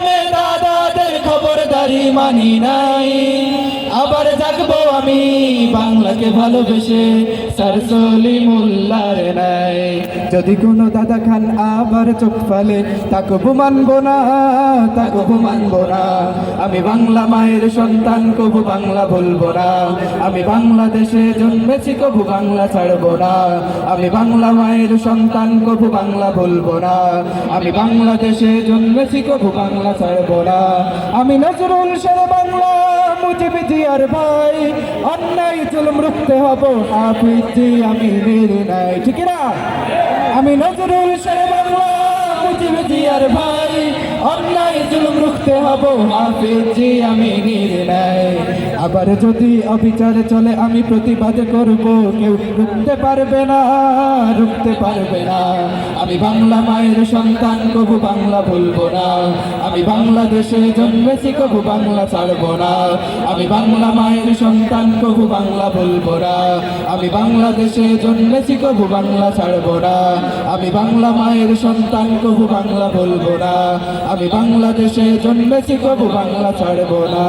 নামে দাদাদের খবরদারি মানি নাই। আবার জাগবো আমি বাংলাকে ভালোবেসে স্যার সলিমুল্লাহর নাই। যদি কোনো দাদা খান আবার চোখ ফেলে তাকবো মানবো না, তাকবো মানবো না। আমি বাংলা মায়ের সন্তান, কবু বাংলা ভুলবো না। আমি বাংলাদেশে জন্মেছি, কবু বাংলা ছাড়বো না। আমি বাংলা মায়ের সন্তান, কবু বাংলা ভুলবো না। আমি বাংলাদেশে জন্মেছি, কবু বাংলা ছাড়বো না। আমি নজরুল শেরে বাংলা, মুজিব জিয়ার ভাই। অন্যায় জুলুম রুখতে হব, হাফিজ জি আমিনের নাই। ঠিক না? আমি নজরুল শেরে বাংলা, মুজিব জিয়ার ভাই। অন্যায় জুলুম রুখতে হব, হাফিজ জি আমিনের নাই। আবার যদি অবিচার চলে আমি প্রতিবাদ করব, কেউ রুখতে পারবে না, রুখতে পারবে না। আমি বাংলা মায়ের সন্তান, কবু বাংলা ভুলবো না। আমি বাংলাদেশে জন্মেছি, কবু বাংলা ছাড়বো না। আমি বাংলা মায়ের সন্তান, কবু বাংলা ভুলবো না। আমি বাংলাদেশে জন্মেছি, কবু বাংলা ছাড়বো না। আমি বাংলা মায়ের সন্তান, কবু বাংলা ভুলবো না। আমি বাংলাদেশে জন্মেছি, কবু বাংলা ছাড়বো না।